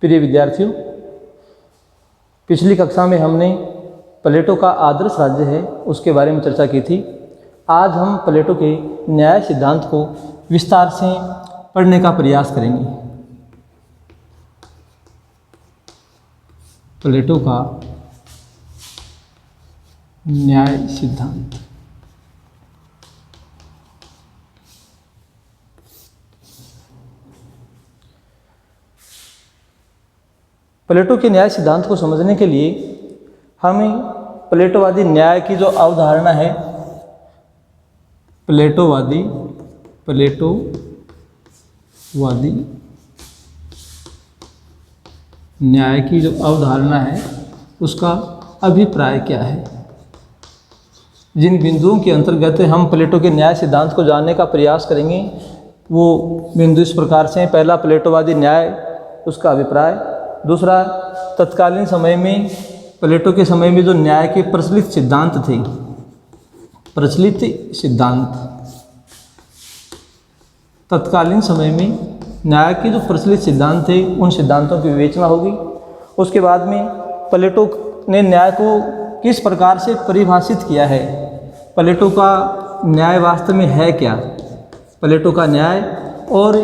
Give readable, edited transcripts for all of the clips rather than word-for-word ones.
प्रिय विद्यार्थियों, पिछली कक्षा में हमने प्लेटो का आदर्श राज्य है उसके बारे में चर्चा की थी। आज हम प्लेटो के न्याय सिद्धांत को विस्तार से पढ़ने का प्रयास करेंगे। प्लेटो का न्याय सिद्धांत। प्लेटो के न्याय सिद्धांत को समझने के लिए हमें प्लेटोवादी न्याय की जो अवधारणा है, प्लेटोवादी न्याय की जो अवधारणा है उसका अभिप्राय क्या है। जिन बिंदुओं के अंतर्गत हम प्लेटो के न्याय सिद्धांत को जानने का प्रयास करेंगे वो बिंदु इस प्रकार से हैं। पहला, प्लेटोवादी न्याय, उसका अभिप्राय। दूसरा, तत्कालीन समय में, प्लेटो के समय में जो न्याय के प्रचलित सिद्धांत थे, प्रचलित सिद्धांत, तत्कालीन समय में न्याय के जो प्रचलित सिद्धांत थे उन सिद्धांतों की विवेचना होगी। उसके बाद में प्लेटो ने न्याय को किस प्रकार से परिभाषित किया है, प्लेटो का न्याय वास्तव में है क्या, प्लेटो का न्याय और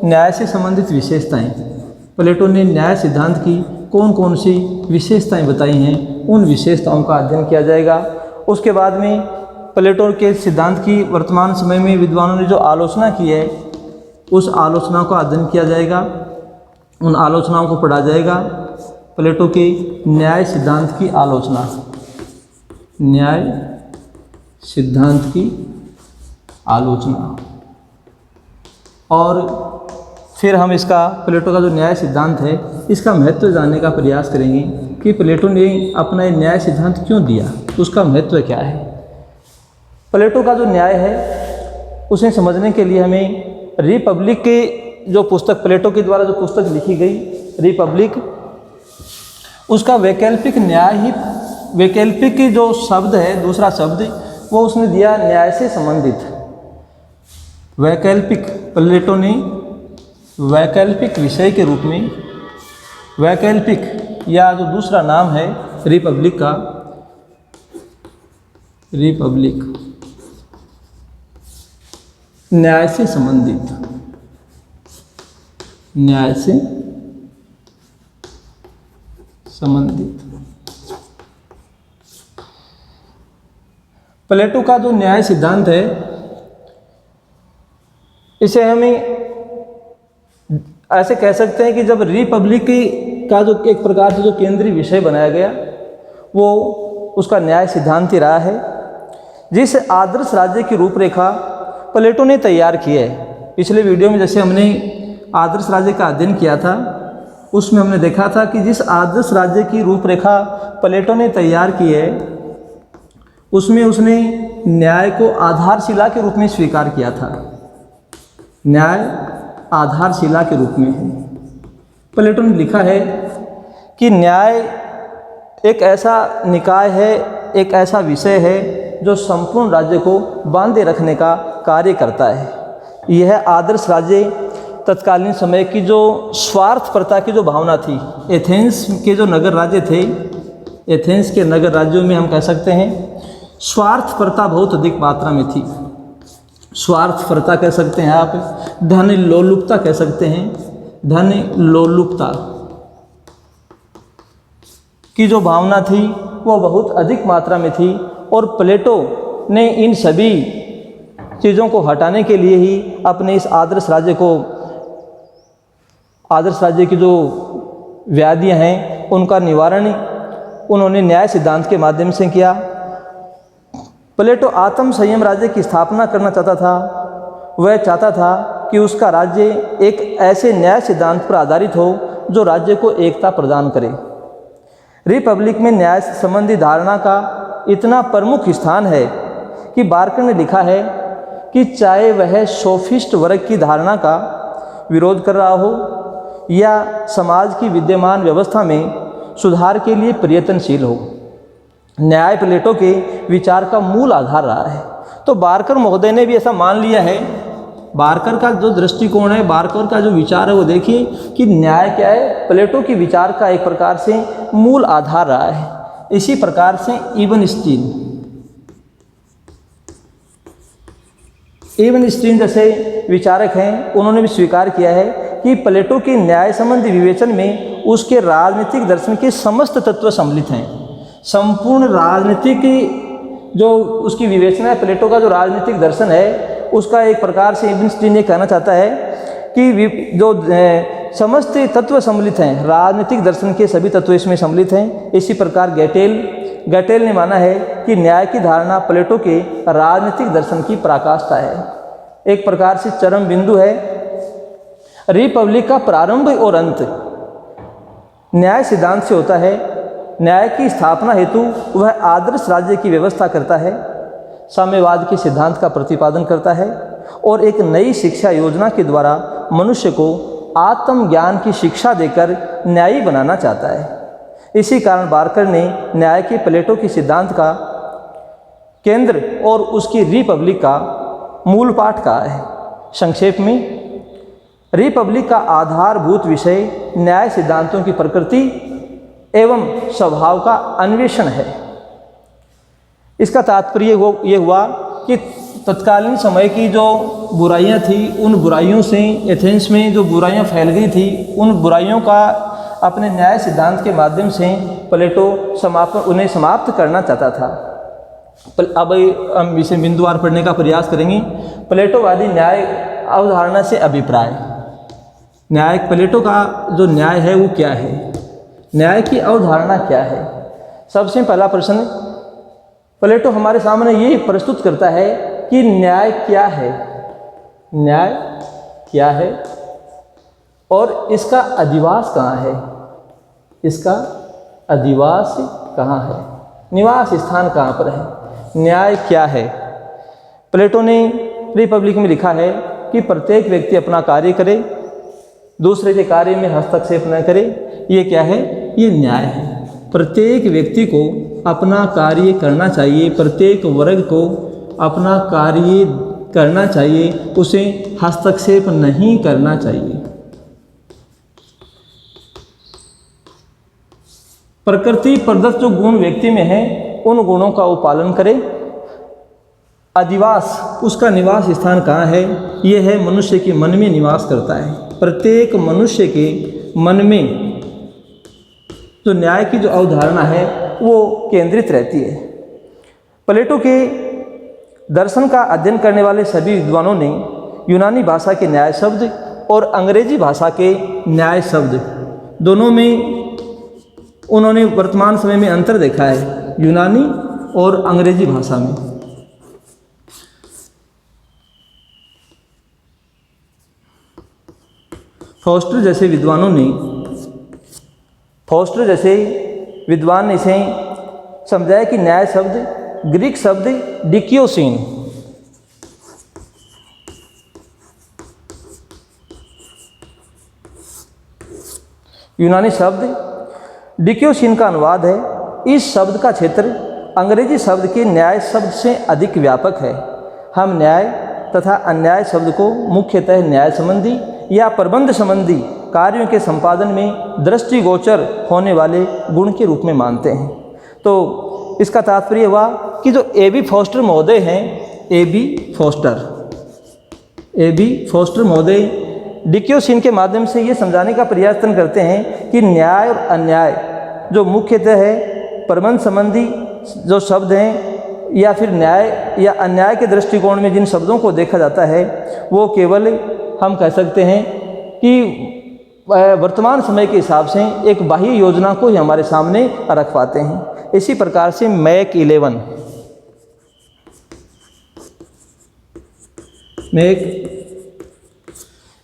न्याय से संबंधित विशेषताएं, प्लेटो ने न्याय सिद्धांत की कौन कौन सी विशेषताएं बताई हैं, उन विशेषताओं का अध्ययन किया जाएगा। उसके बाद में प्लेटो के सिद्धांत की वर्तमान समय में विद्वानों ने जो आलोचना की है उस आलोचना का अध्ययन किया जाएगा, उन आलोचनाओं को पढ़ा जाएगा। प्लेटो के न्याय सिद्धांत की आलोचना, न्याय सिद्धांत की आलोचना, और फिर हम इसका, प्लेटो का जो न्याय सिद्धांत है इसका महत्व जानने का प्रयास करेंगे कि प्लेटो ने अपना ये न्याय सिद्धांत क्यों दिया, उसका महत्व क्या है। प्लेटो का जो न्याय है उसे समझने के लिए हमें रिपब्लिक के जो पुस्तक, प्लेटो के द्वारा जो पुस्तक लिखी गई रिपब्लिक, उसका वैकल्पिक न्याय ही, वैकल्पिक जो शब्द है, दूसरा शब्द वो उसने दिया न्याय से संबंधित। वैकल्पिक, प्लेटो ने वैकल्पिक विषय के रूप में, वैकल्पिक या जो दूसरा नाम है रिपब्लिक का, रिपब्लिक न्याय से संबंधित, न्याय से संबंधित। प्लेटो का जो न्याय सिद्धांत है इसे हमें ऐसे कह सकते हैं कि जब रिपब्लिक का जो एक प्रकार से जो केंद्रीय विषय बनाया गया वो उसका न्याय सिद्धांत ही रहा है। जिस आदर्श राज्य की रूपरेखा प्लेटो ने तैयार की है, पिछले वीडियो में जैसे हमने आदर्श राज्य का अध्ययन किया था उसमें हमने देखा था कि जिस आदर्श राज्य की रूपरेखा प्लेटो ने तैयार की है उसमें उसने न्याय को आधारशिला के रूप में स्वीकार किया था। न्याय आधारशिला के रूप में है। प्लेटो ने लिखा है कि न्याय एक ऐसा निकाय है, एक ऐसा विषय है जो संपूर्ण राज्य को बांधे रखने का कार्य करता है। यह आदर्श राज्य तत्कालीन समय की जो स्वार्थपरता की जो भावना थी, एथेंस के जो नगर राज्य थे, एथेंस के नगर राज्यों में हम कह सकते हैं स्वार्थपरता बहुत अधिक मात्रा में थी। स्वार्थपरता कह सकते हैं आप, धन लोलुपता कह सकते हैं, धन लोलुपता की जो भावना थी वो बहुत अधिक मात्रा में थी। और प्लेटो ने इन सभी चीज़ों को हटाने के लिए ही अपने इस आदर्श राज्य को, आदर्श राज्य की जो व्याधियां हैं उनका निवारण उन्होंने न्याय सिद्धांत के माध्यम से किया। प्लेटो आत्म संयम राज्य की स्थापना करना चाहता था। वह चाहता था कि उसका राज्य एक ऐसे न्याय सिद्धांत पर आधारित हो जो राज्य को एकता प्रदान करे। रिपब्लिक में न्याय संबंधी धारणा का इतना प्रमुख स्थान है कि बार्कर ने लिखा है कि चाहे वह सोफिस्ट वर्ग की धारणा का विरोध कर रहा हो या समाज की विद्यमान व्यवस्था में सुधार के लिए प्रयत्नशील हो, न्याय प्लेटो के विचार का मूल आधार रहा है। तो बार्कर महोदय ने भी ऐसा मान लिया है बारकर का जो दृष्टिकोण है, बारकर का जो विचार है, वो देखिए कि न्याय क्या है, प्लेटो के विचार का एक प्रकार से मूल आधार रहा है। इसी प्रकार से इवन स्टीन जैसे विचारक हैं, उन्होंने भी स्वीकार किया है कि प्लेटो के न्याय संबंधी विवेचन में उसके राजनीतिक दर्शन के समस्त तत्व सम्मिलित हैं। संपूर्ण राजनीतिक जो उसकी विवेचना है, प्लेटो का जो राजनीतिक दर्शन है, उसका एक प्रकार से इब्न स्टीन ये कहना चाहता है कि जो समस्त तत्व सम्मिलित हैं, राजनीतिक दर्शन के सभी तत्व इसमें सम्मिलित हैं। इसी प्रकार गैटेल ने माना है कि न्याय की धारणा प्लेटो के राजनीतिक दर्शन की पराकाष्ठा है। एक प्रकार से चरम बिंदु है। रिपब्लिक का प्रारंभ और अंत न्याय सिद्धांत से होता है। न्याय की स्थापना हेतु वह आदर्श राज्य की व्यवस्था करता है, साम्यवाद के सिद्धांत का प्रतिपादन करता है और एक नई शिक्षा योजना के द्वारा मनुष्य को आत्मज्ञान की शिक्षा देकर न्यायी बनाना चाहता है। इसी कारण बारकर ने न्याय के प्लेटो के सिद्धांत का केंद्र और उसकी रिपब्लिक का मूल पाठ कहा है। संक्षेप में, रिपब्लिक का आधारभूत विषय न्याय सिद्धांतों की प्रकृति एवं स्वभाव का अन्वेषण है। इसका तात्पर्य ये हुआ कि तत्कालीन समय की जो बुराइयां थी, उन बुराइयों से एथेंस में जो बुराइयां फैल गई थी, उन बुराइयों का अपने न्याय सिद्धांत के माध्यम से प्लेटो उन्हें समाप्त करना चाहता था। अब हम इसे बिंदुवार पढ़ने का प्रयास करेंगे। प्लेटोवादी न्याय अवधारणा से अभिप्राय। न्याय, प्लेटो का जो न्याय है वो क्या है, न्याय की अवधारणा क्या है। सबसे पहला प्रश्न, प्लेटो हमारे सामने ये प्रस्तुत करता है कि न्याय क्या है, न्याय क्या है और इसका अधिवास कहाँ है, इसका अधिवास कहाँ है, निवास स्थान कहाँ पर है, न्याय क्या है। प्लेटो ने रिपब्लिक में लिखा है कि प्रत्येक व्यक्ति अपना कार्य करे, दूसरे के कार्य में हस्तक्षेप न करे। ये क्या है, ये न्याय है। प्रत्येक व्यक्ति को अपना कार्य करना चाहिए, प्रत्येक वर्ग को अपना कार्य करना चाहिए, उसे हस्तक्षेप नहीं करना चाहिए। प्रकृति प्रदत्त जो गुण व्यक्ति में है, उन गुणों का वो पालन करे। अधिवास, उसका निवास स्थान कहाँ है, ये है मनुष्य के मन में निवास करता है। प्रत्येक मनुष्य के मन में जो न्याय की जो अवधारणा है वो केंद्रित रहती है। प्लेटो के दर्शन का अध्ययन करने वाले सभी विद्वानों ने यूनानी भाषा के न्याय शब्द और अंग्रेजी भाषा के न्याय शब्द दोनों में उन्होंने वर्तमान समय में अंतर देखा है, यूनानी और अंग्रेजी भाषा में। फॉस्टर जैसे विद्वान ने इसे समझाया कि न्याय शब्द ग्रीक शब्द डिकियोसिन, यूनानी शब्द डिकियोसिन का अनुवाद है। इस शब्द का क्षेत्र अंग्रेजी शब्द के न्याय शब्द से अधिक व्यापक है। हम न्याय तथा अन्याय शब्द को मुख्यतः न्याय संबंधी या प्रबंध संबंधी कार्यों के संपादन में दृष्टिगोचर होने वाले गुण के रूप में मानते हैं। तो इसका तात्पर्य हुआ कि जो ए.बी. फॉस्टर महोदय हैं, ए.बी. फॉस्टर महोदय डिकियोसिन के माध्यम से ये समझाने का प्रयास करते हैं कि न्याय और अन्याय जो मुख्यतः है प्रबंध संबंधी जो शब्द हैं, या फिर न्याय या अन्याय के दृष्टिकोण में जिन शब्दों को देखा जाता है, वो केवल हम कह सकते हैं कि वर्तमान समय के हिसाब से एक बाह्य योजना को ही हमारे सामने रख पाते हैं। इसी प्रकार से मैक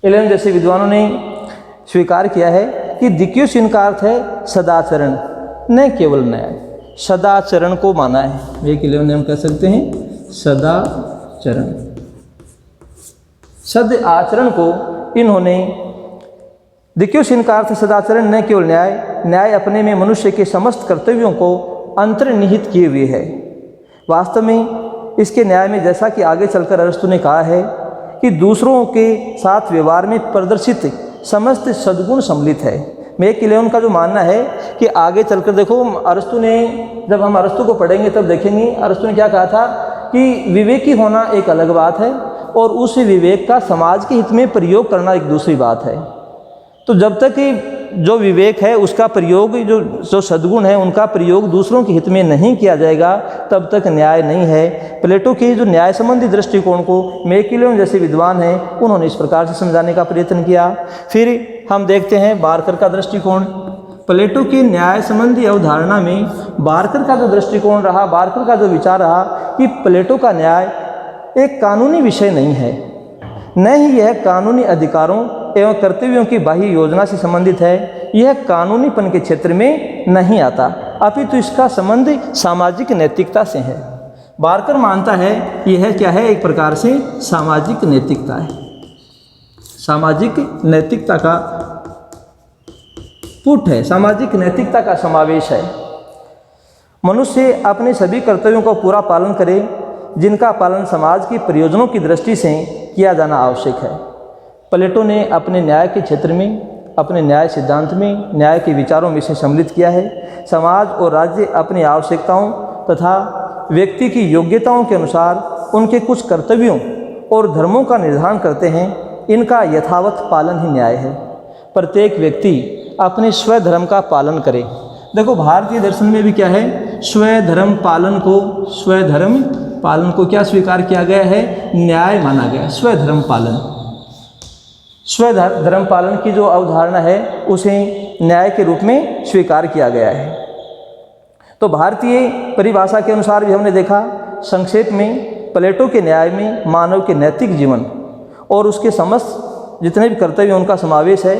11 जैसे विद्वानों ने स्वीकार किया है कि डिकियोसिन का अर्थ है सदाचरण, न केवल न्याय। सदाचरण को माना है। मैक 11 हम कह सकते हैं सदाचरण, सद आचरण को इन्होंने डिकियोसिन का अर्थ सदाचरण, न केवल न्याय। न्याय अपने में मनुष्य के समस्त कर्तव्यों को अंतर्निहित किए हुए है। वास्तव में इसके न्याय में, जैसा कि आगे चलकर अरस्तु ने कहा है कि दूसरों के साथ व्यवहार में प्रदर्शित समस्त सद्गुण सम्मिलित है। मैकिलियन का जो मानना है कि आगे चलकर देखो, अरस्तु ने, जब हम अरस्तु को पढ़ेंगे तब देखेंगे अरस्तु ने क्या कहा था कि विवेकी होना एक अलग बात है और उस विवेक का समाज के हित में प्रयोग करना एक दूसरी बात है। तो जब तक कि जो विवेक है उसका प्रयोग, जो सद्गुण है उनका प्रयोग दूसरों के हित में नहीं किया जाएगा, तब तक न्याय नहीं है। प्लेटो के जो न्याय संबंधी दृष्टिकोण को मैकिलियन जैसे विद्वान हैं उन्होंने इस प्रकार से समझाने का प्रयत्न किया। फिर हम देखते हैं बार्कर का दृष्टिकोण। प्लेटो की न्याय संबंधी अवधारणा में बार्कर का जो दृष्टिकोण रहा, बार्कर का जो विचार रहा कि प्लेटो का न्याय एक कानूनी विषय नहीं है, न ही यह कानूनी अधिकारों एवं कर्तव्यों की बाह्य योजना से संबंधित है, यह कानूनीपन के क्षेत्र में नहीं आता, अपितु इसका संबंध सामाजिक नैतिकता से है। बार्कर मानता है यह क्या है, एक प्रकार से सामाजिक नैतिकता है, सामाजिक नैतिकता का पुट है, सामाजिक नैतिकता का समावेश है। मनुष्य अपने सभी कर्तव्यों का पूरा पालन करे जिनका पालन समाज की प्रयोजनों की दृष्टि से किया जाना आवश्यक है। प्लेटो ने अपने न्याय के क्षेत्र में, अपने न्याय सिद्धांत में न्याय के विचारों में से सम्मिलित किया है। समाज और राज्य अपनी आवश्यकताओं तथा व्यक्ति की योग्यताओं के अनुसार उनके कुछ कर्तव्यों और धर्मों का निर्धारण करते हैं, इनका यथावत पालन ही न्याय है। प्रत्येक व्यक्ति अपने स्वधर्म का पालन करे। देखो भारतीय दर्शन में भी क्या है, स्वधर्म पालन को क्या स्वीकार किया गया है, न्याय माना गया। स्वधर्म पालन की जो अवधारणा है उसे न्याय के रूप में स्वीकार किया गया है। तो भारतीय परिभाषा के अनुसार भी हमने देखा, संक्षेप में प्लेटो के न्याय में मानव के नैतिक जीवन और उसके समस्त जितने भी कर्तव्य उनका समावेश है,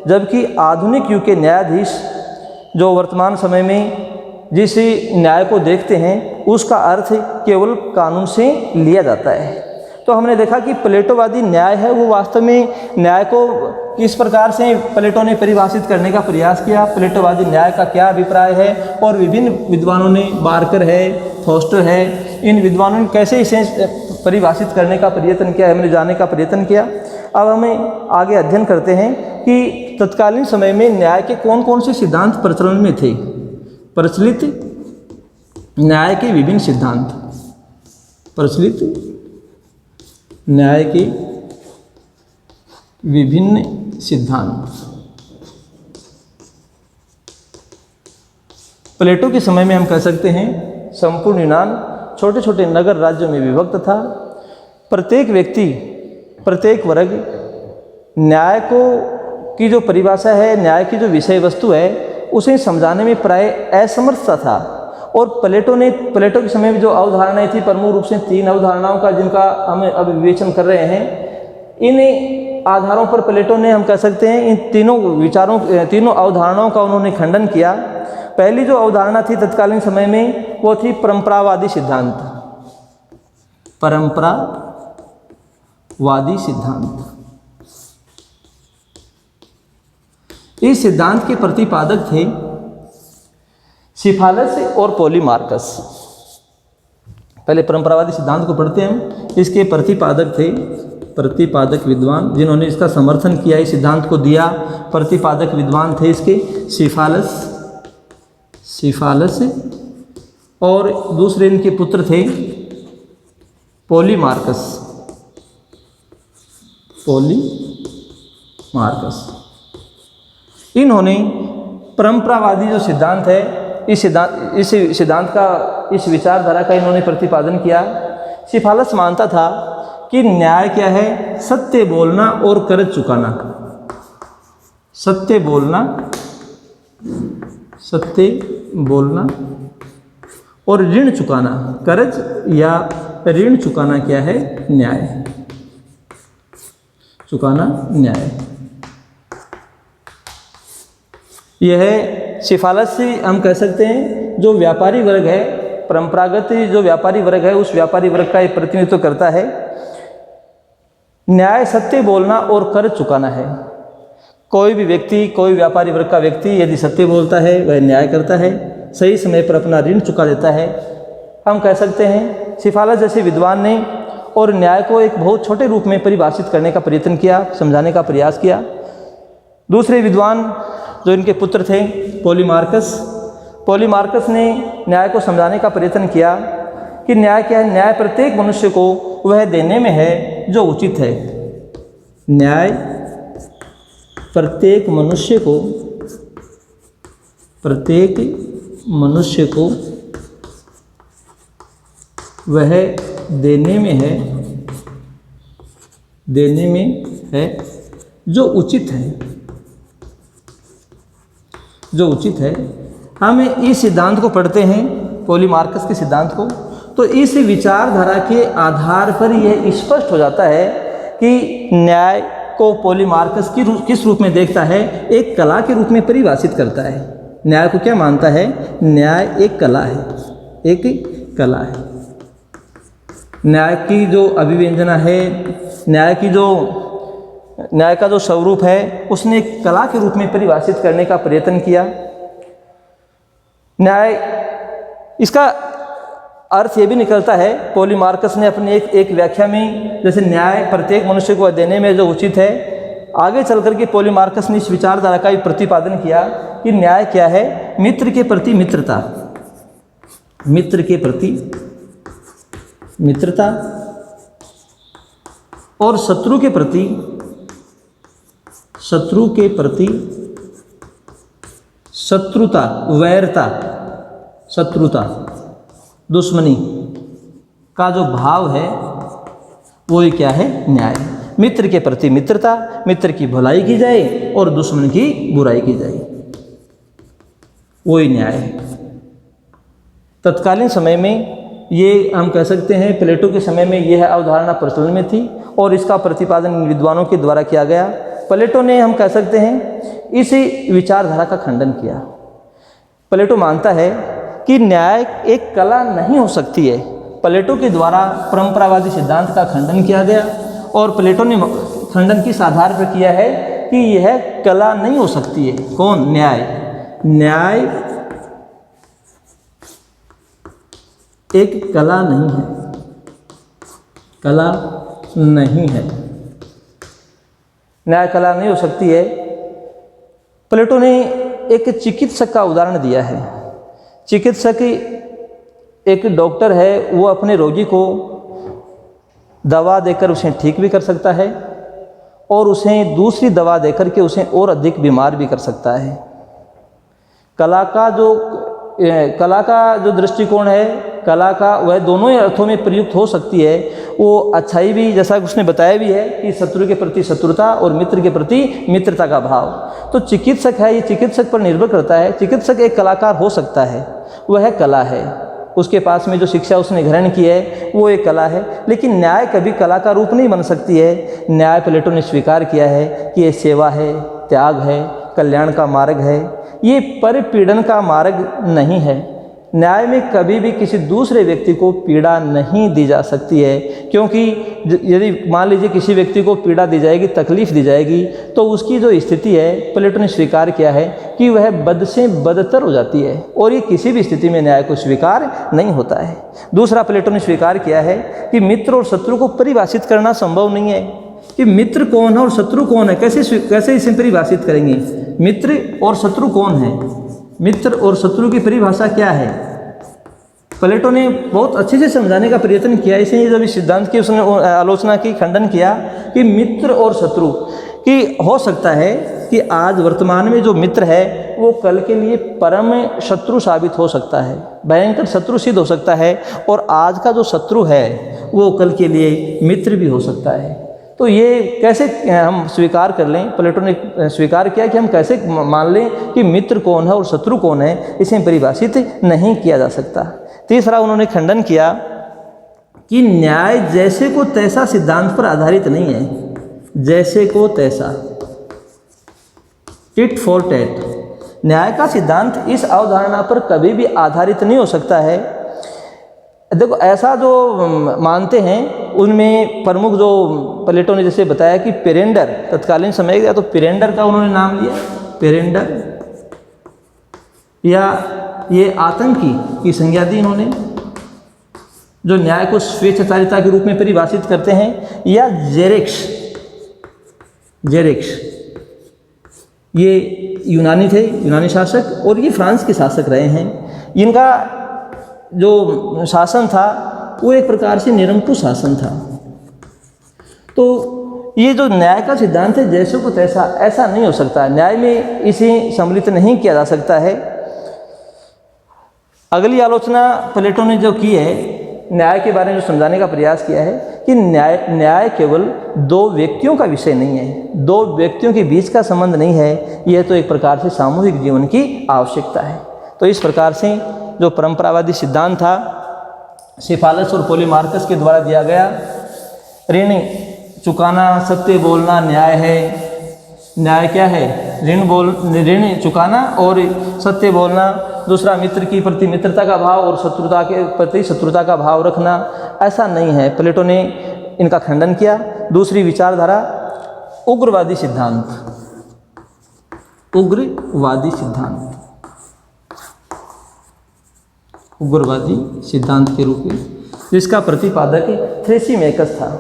जबकि आधुनिक युग के न्यायाधीश जो वर्तमान समय में जिस न्याय को देखते हैं उसका अर्थ केवल कानून से लिया जाता है। तो हमने देखा कि प्लेटोवादी न्याय है वो वास्तव में न्याय को किस प्रकार से प्लेटो ने परिभाषित करने का प्रयास किया, प्लेटोवादी न्याय का क्या अभिप्राय है, और विभिन्न विद्वानों ने, बार्कर है, फोस्टर है, इन विद्वानों ने कैसे इसे परिभाषित करने का प्रयत्न किया, हमने जानने का प्रयत्न किया। अब हमें आगे अध्ययन करते हैं कि तत्कालीन समय में न्याय के कौन कौन से सिद्धांत प्रचलन में थे। प्रचलित न्याय के विभिन्न सिद्धांत, प्रचलित न्याय के विभिन्न सिद्धांत। प्लेटो के समय में हम कह सकते हैं संपूर्ण यूनान छोटे छोटे नगर राज्यों में विभक्त था। प्रत्येक व्यक्ति, प्रत्येक वर्ग न्याय को की जो परिभाषा है, न्याय की जो विषय वस्तु है, उसे समझाने में प्राय असमर्थता था। और प्लेटो के समय में जो अवधारणाएं थी, प्रमुख रूप से 3 अवधारणाओं का जिनका हम अब विवेचन कर रहे हैं, इन आधारों पर प्लेटो ने, हम कह सकते हैं, इन तीनों अवधारणाओं का उन्होंने खंडन किया। पहली जो अवधारणा थी तत्कालीन समय में वो थी परंपरावादी सिद्धांत। परंपरावादी सिद्धांत, इस सिद्धांत के प्रतिपादक थे सिफालस और पॉलीमार्कस। पहले परंपरावादी सिद्धांत को पढ़ते हैं। इसके प्रतिपादक थे, प्रतिपादक विद्वान जिन्होंने इसका समर्थन किया, इस सिद्धांत को दिया, प्रतिपादक विद्वान थे इसके सिफालस और दूसरे इनके पुत्र थे पॉलीमार्कस। इन्होंने परंपरावादी जो सिद्धांत है, इस विचारधारा का इन्होंने प्रतिपादन किया। सिफालस मानता था कि न्याय क्या है, सत्य बोलना और कर्ज चुकाना। सत्य बोलना और ऋण चुकाना, कर्ज या ऋण चुकाना क्या है, न्याय, चुकाना न्याय। यह सिफालस से हम कह सकते हैं जो व्यापारी वर्ग है, परंपरागत जो व्यापारी वर्ग है, उस व्यापारी वर्ग का एक प्रतिनिधित्व करता है। न्याय सत्य बोलना और कर्ज चुकाना है। कोई भी व्यक्ति, कोई व्यापारी वर्ग का व्यक्ति यदि सत्य बोलता है, वह न्याय करता है, सही समय पर अपना ऋण चुका देता है। हम कह सकते हैं सिफालस जैसे विद्वान ने और न्याय को एक बहुत छोटे रूप में परिभाषित करने का प्रयत्न किया, समझाने का प्रयास किया। दूसरे विद्वान जो इनके पुत्र थे पॉलीमार्कस ने न्याय को समझाने का प्रयत्न किया कि न्याय क्या है। न्याय प्रत्येक मनुष्य को वह देने में है जो उचित है। न्याय प्रत्येक मनुष्य को वह देने में है जो उचित है। हम इस सिद्धांत को पढ़ते हैं, पॉलीमार्कस के सिद्धांत को, तो इस विचारधारा के आधार पर यह स्पष्ट हो जाता है कि न्याय को पॉलीमार्कस किस रूप में देखता है, एक कला के रूप में परिभाषित करता है। न्याय को क्या मानता है? न्याय एक कला है, न्याय की जो अभिव्यंजना है, न्याय का जो स्वरूप है, उसने एक कला के रूप में परिभाषित करने का प्रयत्न किया। न्याय, इसका अर्थ ये भी निकलता है, पॉलीमार्कस ने अपनी एक व्याख्या में, जैसे न्याय प्रत्येक मनुष्य को देने में जो उचित है, आगे चल करके पॉलीमार्कस ने इस विचारधारा का भी प्रतिपादन किया कि न्याय क्या है? मित्र के प्रति मित्रता और शत्रु के प्रति शत्रुता, वैरता, दुश्मनी का जो भाव है वो ही क्या है? न्याय। मित्र के प्रति मित्रता, मित्र की भलाई की जाए और दुश्मन की बुराई की जाए, वही न्याय है। तत्कालीन समय में ये हम कह सकते हैं, प्लेटो के समय में यह अवधारणा प्रचलन में थी और इसका प्रतिपादन विद्वानों के द्वारा किया गया। प्लेटो ने, हम कह सकते हैं, इस विचारधारा का खंडन किया। प्लेटो मानता है कि न्याय एक कला नहीं हो सकती है। प्लेटो के द्वारा परंपरावादी सिद्धांत का खंडन किया गया और प्लेटो ने खंडन किस आधार पर किया है कि यह कला नहीं हो सकती है। कौन? न्याय एक कला नहीं है। न्याय कला नहीं हो सकती है। प्लेटो ने एक चिकित्सक का उदाहरण दिया है। चिकित्सक एक डॉक्टर है, वो अपने रोगी को दवा देकर उसे ठीक भी कर सकता है और उसे दूसरी दवा देकर के उसे और अधिक बीमार भी कर सकता है। कला का जो दृष्टिकोण है, कला का वह दोनों ही अर्थों में प्रयुक्त हो सकती है। वो अच्छाई भी, जैसा उसने बताया भी है कि शत्रु के प्रति शत्रुता और मित्र के प्रति मित्रता का भाव। तो चिकित्सक है, ये चिकित्सक पर निर्भर करता है। चिकित्सक एक कलाकार हो सकता है, वह कला है। उसके पास में जो शिक्षा उसने ग्रहण की है वो एक कला है, लेकिन न्याय कभी कला का रूप नहीं बन सकती है। न्याय प्लेटो ने स्वीकार किया है कि ये सेवा है, त्याग है, कल्याण का मार्ग है, ये परिपीड़न का मार्ग नहीं है। न्याय में कभी भी किसी दूसरे व्यक्ति को पीड़ा नहीं दी जा सकती है, क्योंकि यदि मान लीजिए किसी व्यक्ति को पीड़ा दी जाएगी, तकलीफ़ दी जाएगी, तो उसकी जो स्थिति है, प्लेटो ने स्वीकार किया है कि वह बद से बदतर हो जाती है और ये किसी भी स्थिति में न्याय को स्वीकार नहीं होता है। दूसरा, प्लेटो ने स्वीकार किया है कि मित्र और शत्रु को परिभाषित करना संभव नहीं है कि मित्र कौन है और शत्रु कौन है। कैसे इसे परिभाषित करेंगे? मित्र और शत्रु कौन है? मित्र और शत्रु की परिभाषा क्या है? प्लेटो ने बहुत अच्छे से समझाने का प्रयत्न किया। इसलिए जब इस सिद्धांत की उसने आलोचना की, खंडन किया कि मित्र और शत्रु कि हो सकता है कि आज वर्तमान में जो मित्र है वो कल के लिए परम शत्रु साबित हो सकता है, भयंकर शत्रु सिद्ध हो सकता है, और आज का जो शत्रु है वो कल के लिए मित्र भी हो सकता है। तो ये कैसे हम स्वीकार कर लें? प्लेटो ने स्वीकार किया कि हम कैसे मान लें कि मित्र कौन है और शत्रु कौन है, इसे परिभाषित नहीं किया जा सकता। तीसरा, उन्होंने खंडन किया कि न्याय जैसे को तैसा सिद्धांत पर आधारित नहीं है। जैसे को तैसा, टिट फॉर टैट, न्याय का सिद्धांत इस अवधारणा पर कभी भी आधारित नहीं हो सकता है। देखो, ऐसा जो मानते हैं उनमें प्रमुख जो प्लेटो ने जैसे बताया कि पेरेंडर, तत्कालीन समय का, तो पेरेंडर का उन्होंने नाम लिया, पेरेंडर, या ये आतंकी की संज्ञा दी इन्होंने। जो न्याय को स्वेच्छाचारिता के रूप में परिभाषित करते हैं, या जेरेक्स ये यूनानी थे, यूनानी शासक, और ये फ्रांस के शासक रहे हैं। इनका जो शासन था वो एक प्रकार से निरंकुश शासन था। तो ये जो न्याय का सिद्धांत है, जैसे को तैसा, ऐसा नहीं हो सकता, न्याय में इसे सम्मिलित नहीं किया जा सकता है। अगली आलोचना प्लेटो ने जो की है, न्याय के बारे में जो समझाने का प्रयास किया है कि न्याय केवल दो व्यक्तियों का विषय नहीं है, दो व्यक्तियों के बीच का संबंध नहीं है, यह तो एक प्रकार से सामूहिक जीवन की आवश्यकता है। तो इस प्रकार से जो परंपरावादी सिद्धांत था, सिफालस और पॉलीमार्कस के द्वारा दिया गया, ऋण चुकाना, सत्य बोलना न्याय है। न्याय क्या है? ऋण चुकाना और सत्य बोलना। दूसरा, मित्र की प्रति मित्रता का भाव और शत्रुता के प्रति शत्रुता का भाव रखना। ऐसा नहीं है, प्लेटो ने इनका खंडन किया। दूसरी विचारधारा उग्रवादी सिद्धांत, उग्रवादी सिद्धांत के रूप में, जिसका प्रतिपादक थ्रेसीमेकस था।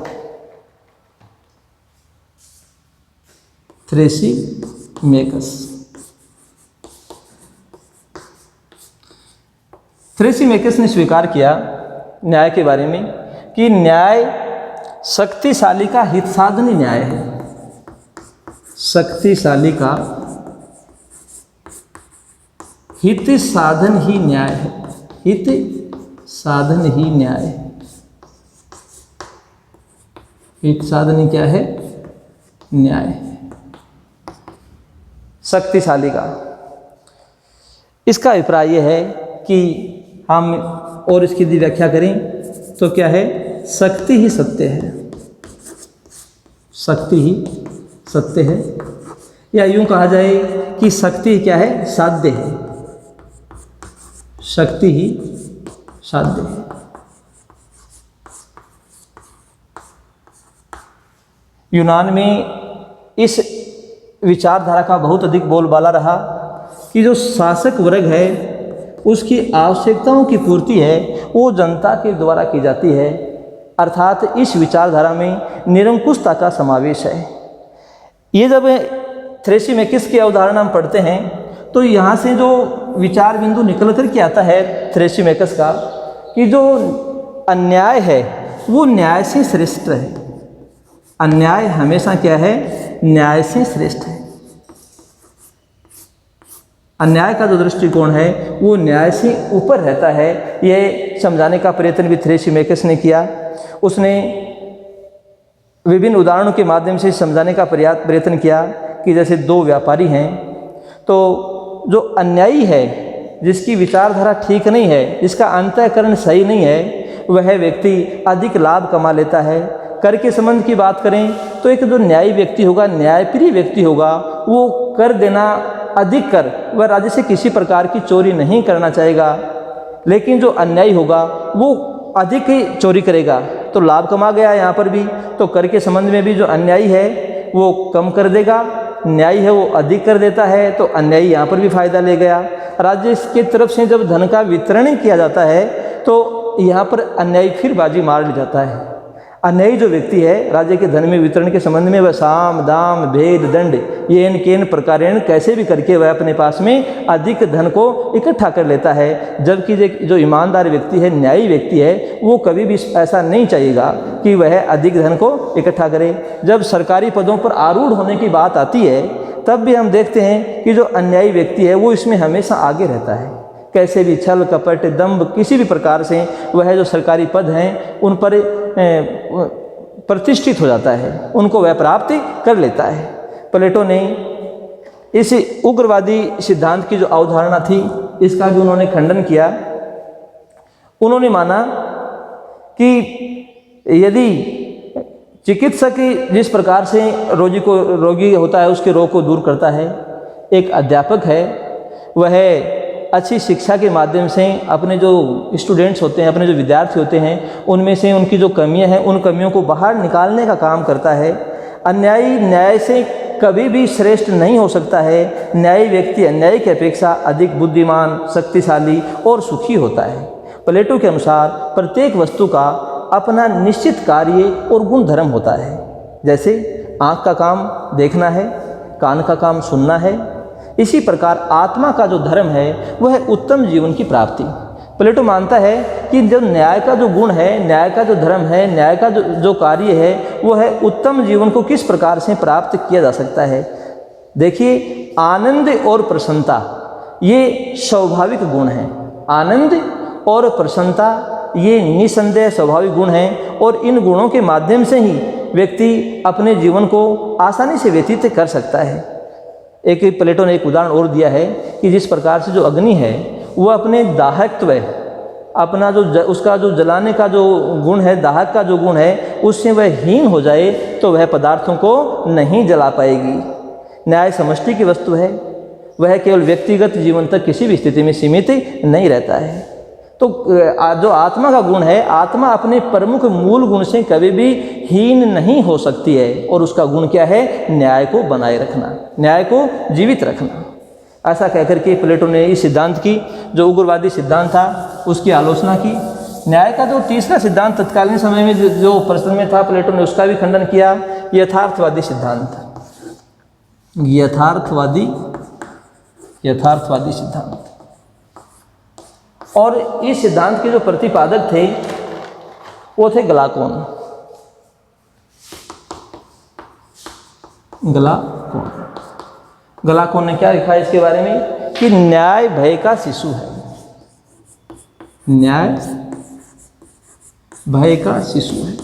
थ्रेसीमेकस ने स्वीकार किया न्याय के बारे में कि न्याय शक्तिशाली का हित साधनी न्याय है। शक्तिशाली का हित साधन ही न्याय है। हित साधन ही न्याय है। हित साधन क्या है? न्याय है, शक्तिशाली का। इसका अभिप्राय यह है कि हम और इसकी यदि व्याख्या करें तो क्या है? शक्ति ही सत्य है, शक्ति ही सत्य है। या यूं कहा जाए कि शक्ति क्या है? साध्य है, शक्ति ही साध्य है। यूनान में इस विचारधारा का बहुत अधिक बोलबाला रहा कि जो शासक वर्ग है उसकी आवश्यकताओं की पूर्ति है वो जनता के द्वारा की जाती है। अर्थात इस विचारधारा में निरंकुशता का समावेश है। ये जब थ्रेसीमेकिस की अवधारणा हम पढ़ते हैं तो यहाँ से जो विचार बिंदु निकल कर के आता है थ्रेसीमेकिस का, कि जो अन्याय है वो न्याय से श्रेष्ठ है। अन्याय हमेशा क्या है? न्याय से श्रेष्ठ है। अन्याय का जो दृष्टिकोण है वो न्याय से ऊपर रहता है। ये समझाने का प्रयत्न भी थ्रेसीमेकिस ने किया। उसने विभिन्न उदाहरणों के माध्यम से समझाने का प्रयत्न किया कि जैसे दो व्यापारी हैं, तो जो अन्यायी है, जिसकी विचारधारा ठीक नहीं है, जिसका अंतःकरण सही नहीं है, वह व्यक्ति अधिक लाभ कमा लेता है। कर के संबंध की बात करें तो एक जो न्यायी व्यक्ति होगा, न्यायप्रिय व्यक्ति होगा, वो कर देना अधिक कर, वह राज्य से किसी प्रकार की चोरी नहीं करना चाहेगा। लेकिन जो अन्यायी होगा वो अधिक ही चोरी करेगा, तो लाभ कमा गया यहाँ पर भी। तो कर के संबंध में भी जो अन्यायी है वो कम कर देगा, न्यायी है वो अधिक कर देता है, तो अन्यायी यहाँ पर भी फायदा ले गया। राज्य की तरफ से जब धन का वितरण किया जाता है तो यहाँ पर अन्यायी फिर बाजी मार ले जाता है। अन्यायी जो व्यक्ति है राज्य के धन में वितरण के संबंध में वह साम दाम भेद दंड येन केन प्रकारेण कैसे भी करके वह अपने पास में अधिक धन को इकट्ठा कर लेता है। जबकि जो ईमानदार व्यक्ति है, न्यायी व्यक्ति है, वो कभी भी ऐसा नहीं चाहेगा कि वह अधिक धन को इकट्ठा करे। जब सरकारी पदों पर आरूढ़ होने की बात आती है तब भी हम देखते हैं कि जो अन्यायी व्यक्ति है वो इसमें हमेशा आगे रहता है। कैसे भी छल कपट दंभ किसी भी प्रकार से वह जो सरकारी पद हैं उन पर प्रतिष्ठित हो जाता है, उनको वह प्राप्त कर लेता है। प्लेटो ने इस उग्रवादी सिद्धांत की जो अवधारणा थी इसका भी उन्होंने खंडन किया। उन्होंने माना कि यदि चिकित्सक जिस प्रकार से रोगी होता है उसके रोग को दूर करता है, एक अध्यापक है वह अच्छी शिक्षा के माध्यम से अपने जो स्टूडेंट्स होते हैं, अपने जो विद्यार्थी होते हैं, उनमें से उनकी जो कमियां हैं उन कमियों को बाहर निकालने का काम करता है। अन्यायी न्याय से कभी भी श्रेष्ठ नहीं हो सकता है। न्यायी व्यक्ति अन्यायी की अपेक्षा अधिक बुद्धिमान, शक्तिशाली और सुखी होता है। प्लेटो के अनुसार प्रत्येक वस्तु का अपना निश्चित कार्य और गुण धर्म होता है। जैसे आँख का काम देखना है, कान का काम सुनना है, इसी प्रकार आत्मा का जो धर्म है वह है उत्तम जीवन की प्राप्ति। प्लेटो मानता है कि जो न्याय का जो गुण है, न्याय का जो धर्म है, न्याय का जो कार्य है वो है उत्तम जीवन को किस प्रकार से प्राप्त किया जा सकता है। देखिए, आनंद और प्रसन्नता ये स्वाभाविक गुण हैं। आनंद और प्रसन्नता ये निसंदेह स्वाभाविक गुण हैं और इन गुणों के माध्यम से ही व्यक्ति अपने जीवन को आसानी से व्यतीत कर सकता है। एक प्लेटो ने एक उदाहरण और दिया है कि जिस प्रकार से जो अग्नि है वह अपने दाहकत्व, अपना जो उसका जो जलाने का जो गुण है, दाहक का जो गुण है, उससे वह हीन हो जाए तो वह पदार्थों को नहीं जला पाएगी। न्याय समष्टि की वस्तु है, वह केवल व्यक्तिगत जीवन तक किसी भी स्थिति में सीमित नहीं रहता है। तो जो आत्मा का गुण है, आत्मा अपने प्रमुख मूल गुण से कभी भी हीन नहीं हो सकती है और उसका गुण क्या है? न्याय को बनाए रखना, न्याय को जीवित रखना। ऐसा कहकर के प्लेटो ने इस सिद्धांत की, जो उग्रवादी सिद्धांत था, उसकी आलोचना की। न्याय का जो तीसरा सिद्धांत तत्कालीन समय में जो प्रचलन में था, प्लेटो ने उसका भी खंडन किया, यथार्थवादी सिद्धांत। यथार्थवादी सिद्धांत। और इस सिद्धांत के जो प्रतिपादक थे वो थे गलाकोन ने क्या लिखा है इसके बारे में कि न्याय भय का शिशु है। न्याय भय का शिशु है।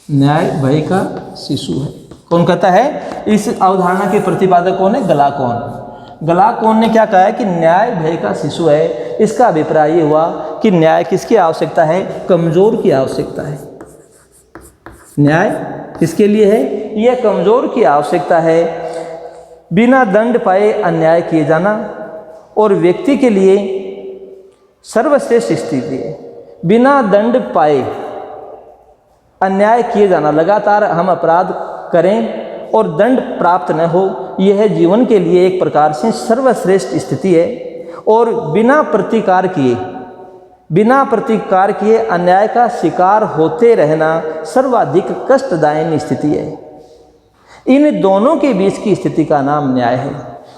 न्याय भय का शिशु है। कौन कहता है? इस अवधारणा के प्रतिपादक कौन है? गलाकोन ने क्या कहा है कि न्याय भय का शिशु है। इसका अभिप्राय ये हुआ कि न्याय किसकी आवश्यकता है? कमजोर की आवश्यकता है। न्याय किसके लिए है? यह कमजोर की आवश्यकता है। बिना दंड पाए अन्याय किए जाना और व्यक्ति के लिए सर्वश्रेष्ठ स्थिति है। बिना दंड पाए अन्याय किए जाना, लगातार हम अपराध करें और दंड प्राप्त न हो, यह जीवन के लिए एक प्रकार से सर्वश्रेष्ठ स्थिति है। और बिना प्रतिकार किए अन्याय का शिकार होते रहना सर्वाधिक कष्टदायी स्थिति है। इन दोनों के बीच की स्थिति का नाम न्याय है।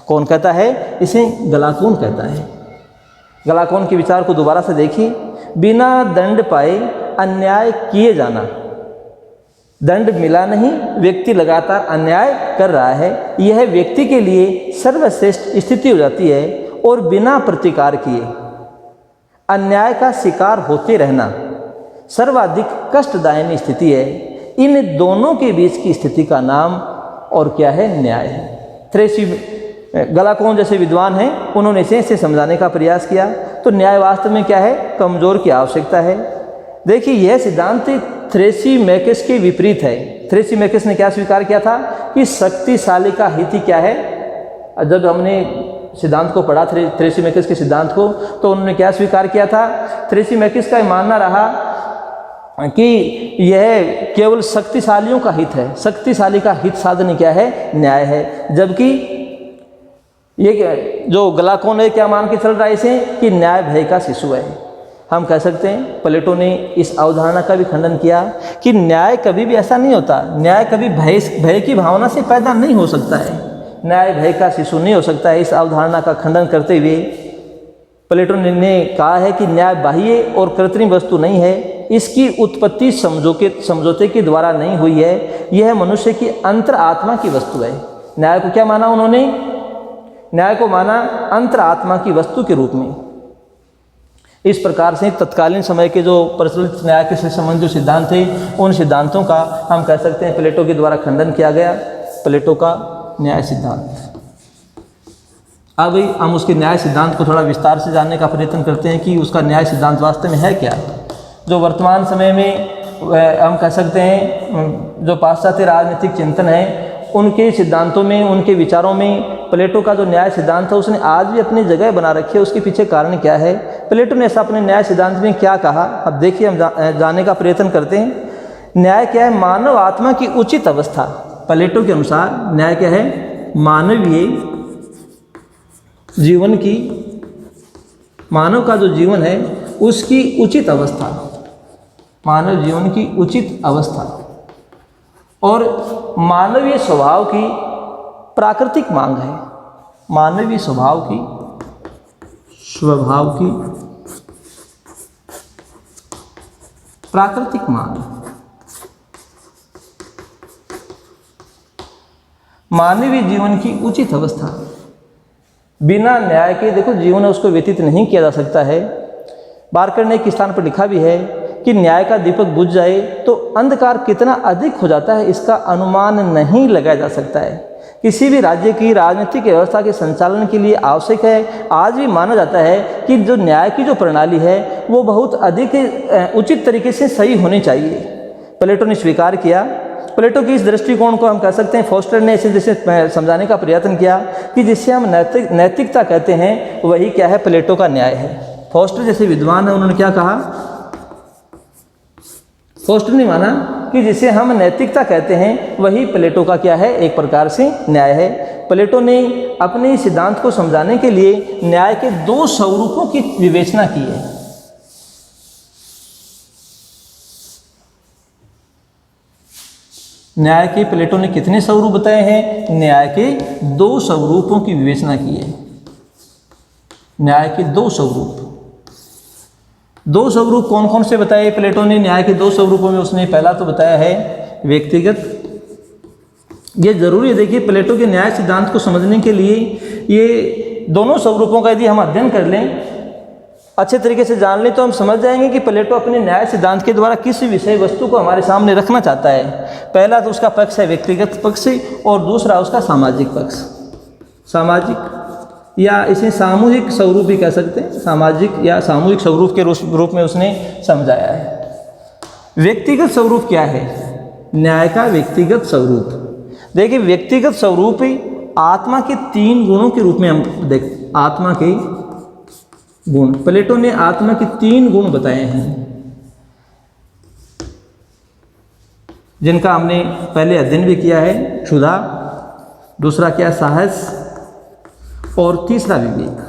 कौन कहता है? इसे गलाकोन कहता है। गलाकोन के विचार को दोबारा से देखिए। बिना दंड पाए अन्याय किए जाना, दंड मिला नहीं, व्यक्ति लगातार अन्याय कर रहा है, यह व्यक्ति के लिए सर्वश्रेष्ठ स्थिति हो जाती है। और बिना प्रतिकार किए अन्याय का शिकार होते रहना सर्वाधिक कष्टदायी स्थिति है। इन दोनों के बीच की स्थिति का नाम और क्या है? न्याय है। गलाकोन जैसे विद्वान हैं, उन्होंने इसे समझाने का प्रयास किया। तो न्याय वास्तव में क्या है? कमजोर की आवश्यकता है। देखिए, यह सिद्धांत थ्रेसीमैकस के विपरीत है। थ्रेसीमैकस ने क्या स्वीकार किया था कि शक्तिशाली का हित ही क्या है। जब हमने सिद्धांत को पढ़ा, थ्रेसीमैकस के सिद्धांत को, तो उन्होंने क्या स्वीकार किया था? थ्रेसीमैकस का मानना रहा कि यह केवल शक्तिशालियों का हित है। शक्तिशाली का हित साधन क्या है? न्याय है। जबकि ये जो गलाकोन है क्या मान के चल रहा है इसे कि न्याय भय का शिशु है। हम कह सकते हैं प्लेटो ने इस अवधारणा का भी खंडन किया कि न्याय कभी भी ऐसा नहीं होता। न्याय कभी भय की भावना से पैदा नहीं हो सकता है। न्याय भय का शिशु नहीं हो सकता है। इस अवधारणा का खंडन करते हुए प्लेटो ने कहा है कि न्याय बाह्य और कृत्रिम वस्तु नहीं है। इसकी उत्पत्ति समझौते के द्वारा नहीं हुई है। यह मनुष्य की अंतर आत्मा की वस्तु है। न्याय को क्या माना उन्होंने? न्याय को माना अंतर आत्मा की वस्तु के रूप में। इस प्रकार से तत्कालीन समय के जो प्रचलित न्याय के संबंध जो सिद्धांत थे, उन सिद्धांतों का हम कह सकते हैं प्लेटो के द्वारा खंडन किया गया। प्लेटो का न्याय सिद्धांत। अब हम उसके न्याय सिद्धांत को थोड़ा विस्तार से जानने का प्रयत्न करते हैं कि उसका न्याय सिद्धांत वास्तव में है क्या। जो वर्तमान समय में हम कह सकते हैं जो पाश्चात्य राजनीतिक चिंतन है, उनके सिद्धांतों में, उनके विचारों में प्लेटो का जो न्याय सिद्धांत था उसने आज भी अपनी जगह बना रखी है। उसके पीछे कारण क्या है? प्लेटो ने ऐसा अपने न्याय सिद्धांत में क्या कहा? अब देखिए, हम जानने का प्रयत्न करते हैं। न्याय क्या है? मानव आत्मा की उचित अवस्था। प्लेटो के अनुसार न्याय क्या है? मानवीय जीवन की मानव का जो जीवन है उसकी उचित अवस्था, मानव जीवन की उचित अवस्था और मानवीय स्वभाव की प्राकृतिक मांग है, मानवीय स्वभाव की प्राकृतिक मांग, मानवीय जीवन की उचित अवस्था। बिना न्याय के देखो जीवन उसको व्यतीत नहीं किया जा सकता है। बारकर ने एक स्थान पर लिखा भी है कि न्याय का दीपक बुझ जाए तो अंधकार कितना अधिक हो जाता है इसका अनुमान नहीं लगाया जा सकता है। किसी भी राज्य की राजनीतिक व्यवस्था के संचालन के लिए आवश्यक है। आज भी माना जाता है कि जो न्याय की जो प्रणाली है वो बहुत अधिक उचित तरीके से सही होनी चाहिए। प्लेटो ने स्वीकार किया। प्लेटो की इस दृष्टिकोण को हम कह सकते हैं फोस्टर ने इसे जैसे समझाने का प्रयत्न किया कि जिससे हम नैतिकता कहते हैं वही क्या है, प्लेटो का न्याय है। फोस्टर जैसे विद्वान है उन्होंने क्या कहा, फोस्टर ने माना कि जिसे हम नैतिकता कहते हैं वही प्लेटो का क्या है, एक प्रकार से न्याय है। प्लेटो ने अपने सिद्धांत को समझाने के लिए न्याय के दो स्वरूपों की विवेचना की है। न्याय के प्लेटो ने कितने स्वरूप बताए हैं, न्याय के दो स्वरूपों की विवेचना की है। न्याय के दो स्वरूप, दो स्वरूप कौन कौन से बताए प्लेटो ने न्याय के दो स्वरूपों में? उसने पहला तो बताया है व्यक्तिगत। ये जरूरी है, देखिए प्लेटो के न्याय सिद्धांत को समझने के लिए ये दोनों स्वरूपों का यदि हम अध्ययन कर लें, अच्छे तरीके से जान लें, तो हम समझ जाएंगे कि प्लेटो अपने न्याय सिद्धांत के द्वारा किस विषय वस्तु को हमारे सामने रखना चाहता है। पहला तो उसका पक्ष है व्यक्तिगत पक्ष और दूसरा उसका सामाजिक पक्ष, सामाजिक या इसे सामूहिक स्वरूप भी कह सकते हैं, सामाजिक या सामूहिक स्वरूप के रूप में उसने समझाया है। व्यक्तिगत स्वरूप क्या है? न्याय का व्यक्तिगत स्वरूप, देखिए व्यक्तिगत स्वरूप आत्मा के तीन गुणों के रूप में हम देख, आत्मा के गुण, प्लेटो ने आत्मा के तीन गुण बताए हैं जिनका हमने पहले अध्ययन भी किया है। क्षुधा, दूसरा क्या, साहस और तीसरा विवेक।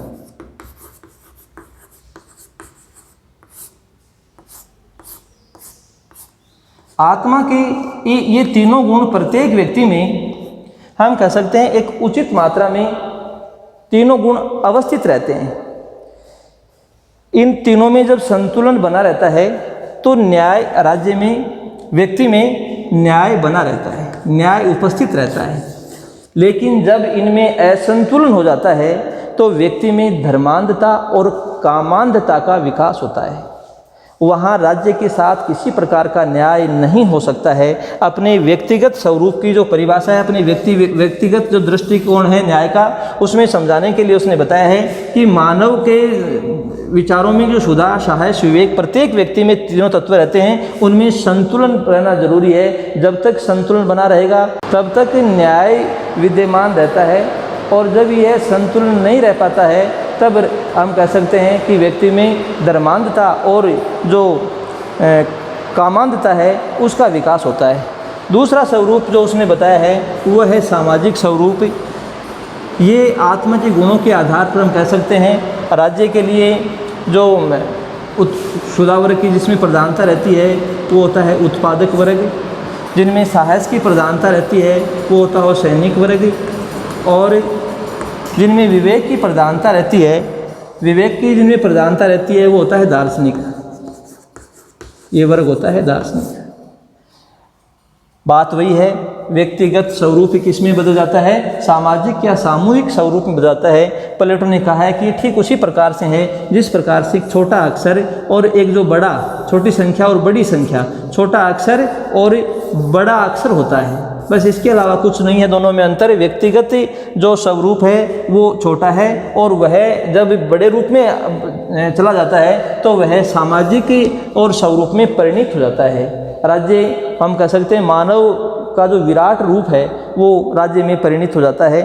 आत्मा के ये तीनों गुण प्रत्येक व्यक्ति में हम कह सकते हैं एक उचित मात्रा में तीनों गुण अवस्थित रहते हैं। इन तीनों में जब संतुलन बना रहता है तो न्याय राज्य में, व्यक्ति में न्याय बना रहता है, न्याय उपस्थित रहता है। लेकिन जब इनमें असंतुलन हो जाता है तो व्यक्ति में धर्मांधता और कामांधता का विकास होता है। वहाँ राज्य के साथ किसी प्रकार का न्याय नहीं हो सकता है। अपने व्यक्तिगत स्वरूप की जो परिभाषा है, अपने व्यक्तिगत जो दृष्टिकोण है न्याय का, उसमें समझाने के लिए उसने बताया है कि मानव के विचारों में जो क्षुधा, साहस, विवेक प्रत्येक व्यक्ति में तीनों तत्व रहते हैं, उनमें संतुलन रहना जरूरी है। जब तक संतुलन बना रहेगा तब तक न्याय विद्यमान रहता है, और जब यह संतुलन नहीं रह पाता है तब हम कह सकते हैं कि व्यक्ति में धर्मांधता और जो कामांधता है उसका विकास होता है। दूसरा स्वरूप जो उसने बताया है वह है सामाजिक स्वरूप। ये आत्मा के गुणों के आधार पर हम कह सकते हैं राज्य के लिए जो क्षुधा वर्ग की जिसमें प्रधानता रहती है वो होता है उत्पादक वर्ग, जिनमें साहस की प्रधानता रहती है वो होता है सैनिक वर्ग, और जिनमें विवेक की प्रधानता रहती है, विवेक की जिनमें प्रधानता रहती है वो होता है दार्शनिक। ये वर्ग होता है दार्शनिक। बात वही है, व्यक्तिगत स्वरूप किस में बदल जाता है, सामाजिक या सामूहिक स्वरूप में बदल जाता है। प्लेटो ने कहा है कि ठीक उसी प्रकार से है जिस प्रकार से एक छोटा अक्षर और एक जो बड़ा, छोटी संख्या और बड़ी संख्या, छोटा अक्षर और बड़ा अक्षर होता है, बस इसके अलावा कुछ नहीं है। दोनों में अंतर, व्यक्तिगत जो स्वरूप है वो छोटा है और वह जब बड़े रूप में चला जाता है तो वह सामाजिक और स्वरूप में परिणत हो जाता है। राज्य हम कह सकते हैं मानव का जो विराट रूप है वो राज्य में परिणत हो जाता है।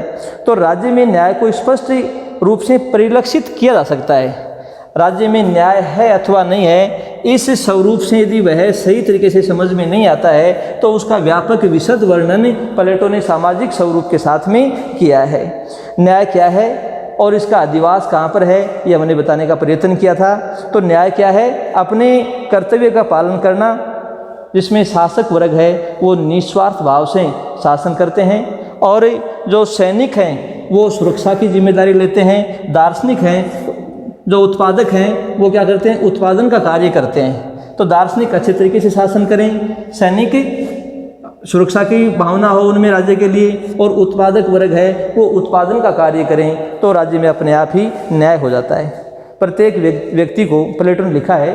तो राज्य में न्याय को स्पष्ट रूप से परिलक्षित किया जा सकता है। राज्य में न्याय है अथवा नहीं है, इस स्वरूप से यदि वह सही तरीके से समझ में नहीं आता है तो उसका व्यापक विशद वर्णन प्लेटो ने सामाजिक स्वरूप के साथ में किया है। न्याय क्या है? और इसका अधिवास कहाँ पर है, ये हमने बताने का प्रयत्न किया था। तो न्याय क्या है? अपने कर्तव्य का पालन करना, जिसमें शासक वर्ग है वो निस्वार्थ भाव से शासन करते हैं, और जो सैनिक हैं वो सुरक्षा की जिम्मेदारी लेते हैं, दार्शनिक हैं जो उत्पादक हैं वो क्या करते हैं? उत्पादन का कार्य करते हैं। तो दार्शनिक अच्छे तरीके से शासन करें, सैनिक सुरक्षा की भावना हो उनमें राज्य के लिए, और उत्पादक वर्ग है वो उत्पादन का कार्य करें, तो राज्य में अपने आप ही न्याय हो जाता है। प्रत्येक व्यक्ति को, प्लेटो ने लिखा है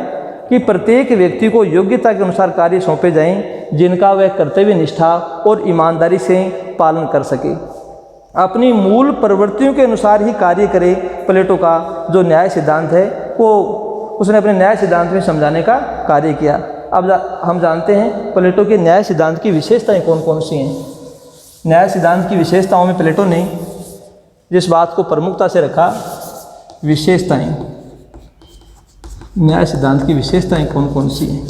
कि प्रत्येक व्यक्ति को योग्यता के अनुसार कार्य सौंपे जाएं, जिनका वह कर्तव्य निष्ठा और ईमानदारी से पालन कर सके। अपनी मूल प्रवृत्तियों के अनुसार ही कार्य करे। प्लेटो का जो न्याय सिद्धांत है वो उसने अपने न्याय सिद्धांत में समझाने का कार्य किया। अब हम जानते हैं प्लेटो के न्याय सिद्धांत की विशेषताएं कौन कौन सी हैं। न्याय सिद्धांत की विशेषताओं में प्लेटो ने जिस बात को प्रमुखता से रखा, विशेषताएं, न्याय सिद्धांत की विशेषताएं कौन कौन सी हैं?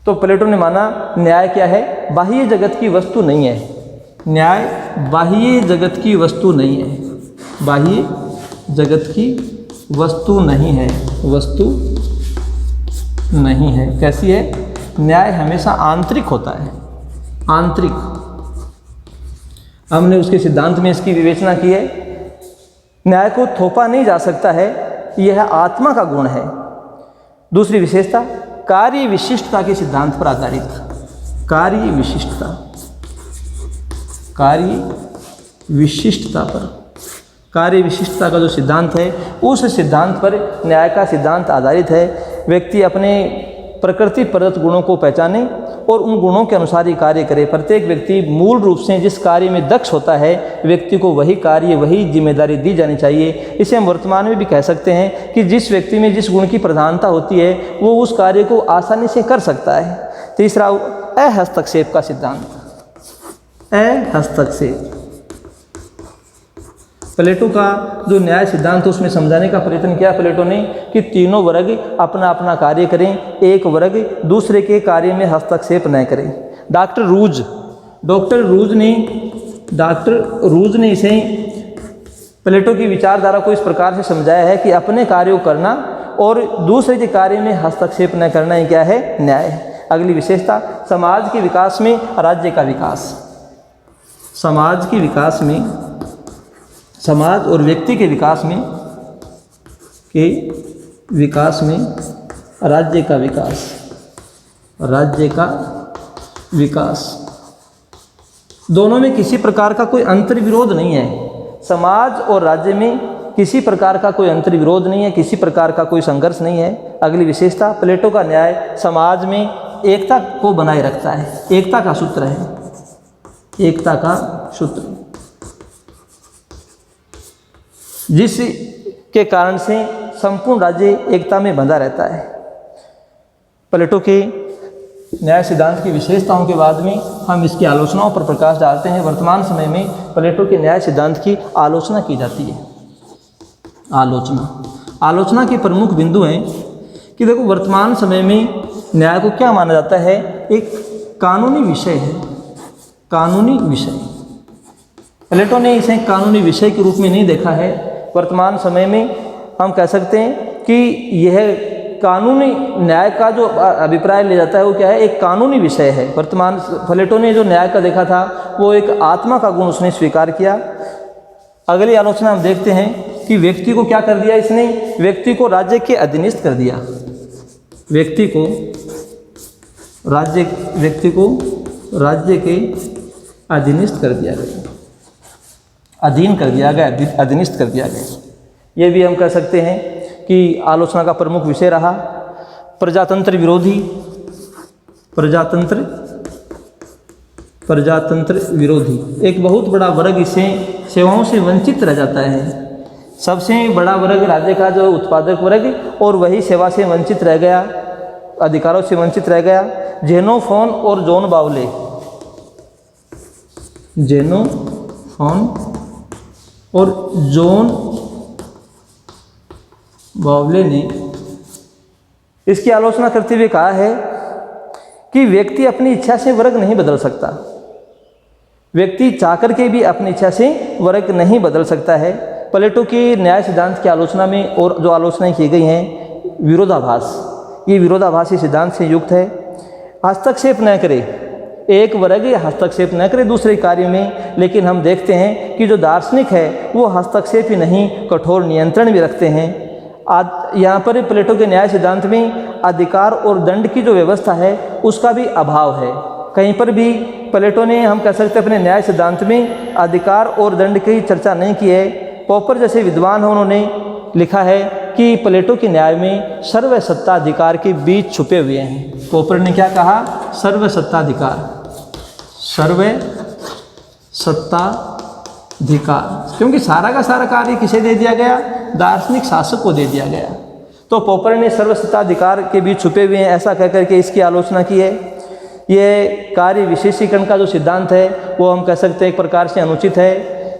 तो प्लेटो ने माना न्याय क्या है? बाह्य जगत की वस्तु नहीं है। न्याय बाह्य जगत की वस्तु नहीं है, बाह्य जगत की वस्तु नहीं है, वस्तु नहीं है। कैसी है? न्याय हमेशा आंतरिक होता है, आंतरिक। हमने उसके सिद्धांत में इसकी विवेचना की है। न्याय को थोपा नहीं जा सकता है, यह आत्मा का गुण है। दूसरी विशेषता, कार्य विशिष्टता के सिद्धांत पर आधारित। कार्य विशिष्टता, कार्य विशिष्टता पर, कार्य विशिष्टता का जो सिद्धांत है उस सिद्धांत पर न्याय का सिद्धांत आधारित है। व्यक्ति अपने प्रकृति प्रदत्त गुणों को पहचाने और उन गुणों के अनुसार ही कार्य करे। प्रत्येक व्यक्ति मूल रूप से जिस कार्य में दक्ष होता है, व्यक्ति को वही कार्य, वही जिम्मेदारी दी जानी चाहिए। इसे हम वर्तमान में भी कह सकते हैं कि जिस व्यक्ति में जिस गुण की प्रधानता होती है वो उस कार्य को आसानी से कर सकता है। तीसरा, अहस्तक्षेप का सिद्धांत। अहस्तक्षेप, प्लेटो का जो न्याय सिद्धांत उसमें समझाने का प्रयत्न किया प्लेटो ने कि तीनों वर्ग अपना अपना कार्य करें, एक वर्ग दूसरे के कार्य में हस्तक्षेप न करें। डॉक्टर रूज ने इसे प्लेटो की विचारधारा को इस प्रकार से समझाया है कि अपने कार्य को करना और दूसरे के कार्य में हस्तक्षेप न करना ही क्या है? न्याय है। अगली विशेषता, समाज के विकास में राज्य का विकास। समाज के विकास में, समाज और व्यक्ति के विकास में राज्य का विकास, राज्य का विकास। दोनों में किसी प्रकार का कोई अंतर्विरोध नहीं है। समाज और राज्य में किसी प्रकार का कोई अंतर्विरोध नहीं है, किसी प्रकार का कोई संघर्ष नहीं है। अगली विशेषता, प्लेटो का न्याय समाज में एकता को बनाए रखता है। एकता का सूत्र है, एकता का सूत्र, जिसके कारण से संपूर्ण राज्य एकता में बंधा रहता है। प्लेटो के न्याय सिद्धांत की विशेषताओं के बाद में हम इसकी आलोचनाओं पर प्रकाश डालते हैं। वर्तमान समय में प्लेटो के न्याय सिद्धांत की आलोचना की जाती है। आलोचना के प्रमुख बिंदु हैं कि देखो, वर्तमान समय में न्याय को क्या माना जाता है? एक कानूनी विषय है, कानूनी विषय। प्लेटो ने इसे कानूनी विषय के रूप में नहीं देखा है। वर्तमान समय में हम कह सकते हैं कि यह कानूनी न्याय का जो अभिप्राय ले जाता है वो क्या है? एक कानूनी विषय है। वर्तमान प्लेटो ने जो न्याय का देखा था वो एक आत्मा का गुण उसने स्वीकार किया। अगली आलोचना हम देखते हैं कि व्यक्ति को क्या कर दिया इसने? व्यक्ति को राज्य के अधीनस्थ कर दिया। व्यक्ति को राज्य के अधीनस्थ कर दिया गया, अधीन कर दिया गया, अधीनस्थ कर दिया गया। ये भी हम कह सकते हैं कि आलोचना का प्रमुख विषय रहा। प्रजातंत्र विरोधी, प्रजातंत्र विरोधी एक बहुत बड़ा वर्ग इससे सेवाओं से वंचित रह जाता है। सबसे बड़ा वर्ग राज्य का जो उत्पादक वर्ग, और वही सेवा से वंचित रह गया, अधिकारों से वंचित रह गया। जेनोफोन और जॉन बावले, जेनोफोन और जॉन बावले ने इसकी आलोचना करते हुए कहा है कि व्यक्ति अपनी इच्छा से वर्ग नहीं बदल सकता। व्यक्ति चाहकर के भी अपनी इच्छा से वर्ग नहीं बदल सकता है। प्लेटो की न्याय सिद्धांत की आलोचना में और जो आलोचनाएं की गई हैं, विरोधाभास, ये विरोधाभासी सिद्धांत से युक्त है। हस्तक्षेप न करे, एक वर्ग हस्तक्षेप न करे दूसरे कार्य में, लेकिन हम देखते हैं कि जो दार्शनिक है वो हस्तक्षेप ही नहीं, कठोर नियंत्रण भी रखते हैं। यहाँ पर प्लेटो के न्याय सिद्धांत में अधिकार और दंड की जो व्यवस्था है उसका भी अभाव है। कहीं पर भी प्लेटो ने, हम कह सकते हैं, अपने न्याय सिद्धांत में अधिकार और दंड की चर्चा नहीं की है। पॉपर जैसे विद्वान हैं, उन्होंने लिखा है कि प्लेटो के न्याय में सर्वसत्ताधिकार के बीच छुपे हुए हैं। पॉपर ने क्या कहा? सर्वसत्ताधिकार, सर्वसत्ताधिकार, क्योंकि सारा का सारा कार्य किसे दे दिया गया? दार्शनिक शासक को दे दिया गया। तो पॉपर ने सर्वसत्ताधिकार के बीच छुपे हुए हैं ऐसा कहकर के इसकी आलोचना की है। ये कार्य विशेषीकरण का जो सिद्धांत है वो हम कह सकते हैं एक प्रकार से अनुचित है,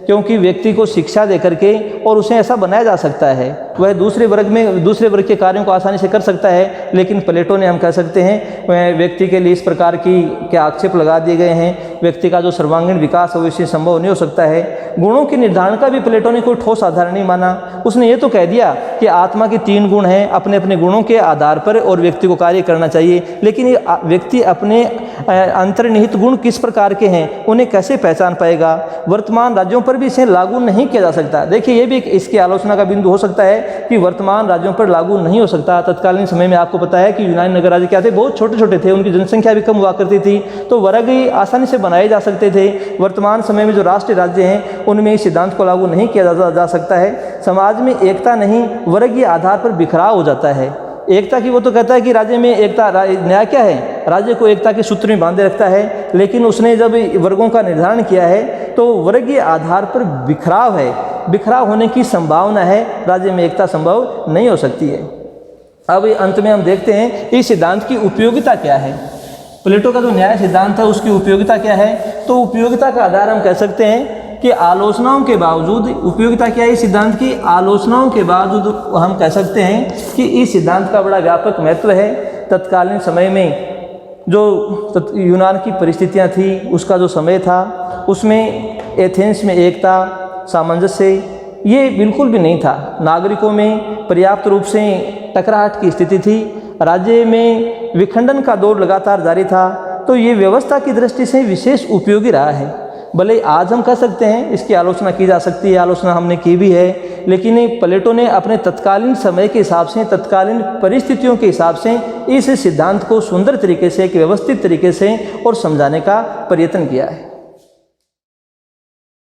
क्योंकि व्यक्ति को शिक्षा दे करके और उसे ऐसा बनाया जा सकता है वह दूसरे वर्ग के कार्यों को आसानी से कर सकता है। लेकिन प्लेटो ने, हम कह सकते हैं, व्यक्ति के लिए इस प्रकार की क्या आक्षेप लगा दिए गए हैं, व्यक्ति का जो सर्वांगीण विकास है वो इससे संभव नहीं हो सकता है। गुणों के निर्धारण का भी प्लेटो ने कोई ठोस आधार नहीं माना। उसने ये तो कह दिया कि आत्मा के 3 गुण हैं, अपने अपने गुणों के आधार पर और व्यक्ति को कार्य करना चाहिए। लेकिन ये व्यक्ति अपने अंतर्निहित गुण किस प्रकार के हैं उन्हें कैसे पहचान पाएगा? वर्तमान राज्यों पर भी इसे लागू नहीं किया जा सकता। देखिए, ये भी इसकी आलोचना का बिंदु हो सकता है कि वर्तमान राज्यों पर लागू नहीं हो सकता। तत्कालीन समय में आपको पता है कि यूनानी नगर राज्य क्या थे? बहुत छोटे छोटे थे, उनकी जनसंख्या भी कम हुआ करती थी, तो वर्ग ही आसानी से बनाए जा सकते थे। वर्तमान समय में जो राष्ट्रीय राज्य हैं उनमें इस सिद्धांत को लागू नहीं किया जा सकता है। समाज में एकता नहीं, वर्गीय आधार पर बिखराव हो जाता है। एकता की, वो तो कहता है कि राज्य में एकता, न्याय क्या है? राज्य को एकता के सूत्र में बांधे रखता है। लेकिन उसने जब वर्गों का निर्धारण किया है तो वर्गीय आधार पर बिखराव है, बिखराव होने की संभावना है, राज्य में एकता संभव नहीं हो सकती है। अब अंत में हम देखते हैं इस सिद्धांत की उपयोगिता क्या है। प्लेटो का जो न्याय सिद्धांत है उसकी उपयोगिता क्या है? तो उपयोगिता का आधार हम कह सकते हैं कि आलोचनाओं के बावजूद, उपयोगिता क्या है इस सिद्धांत की? आलोचनाओं के बावजूद हम कह सकते हैं कि इस सिद्धांत का बड़ा व्यापक महत्व है। तत्कालीन समय में जो यूनान की परिस्थितियां थी, उसका जो समय था, उसमें एथेंस में एकता, सामंजस्य ये बिल्कुल भी नहीं था। नागरिकों में पर्याप्त रूप से टकराहट की स्थिति थी, राज्य में विखंडन का दौर लगातार जारी था। तो ये व्यवस्था की दृष्टि से विशेष उपयोगी रहा है। भले आज हम कह सकते हैं इसकी आलोचना की जा सकती है, आलोचना हमने की भी है, लेकिन प्लेटो ने अपने तत्कालीन समय के हिसाब से, तत्कालीन परिस्थितियों के हिसाब से इस सिद्धांत को सुंदर तरीके से, एक व्यवस्थित तरीके से और समझाने का प्रयत्न किया है।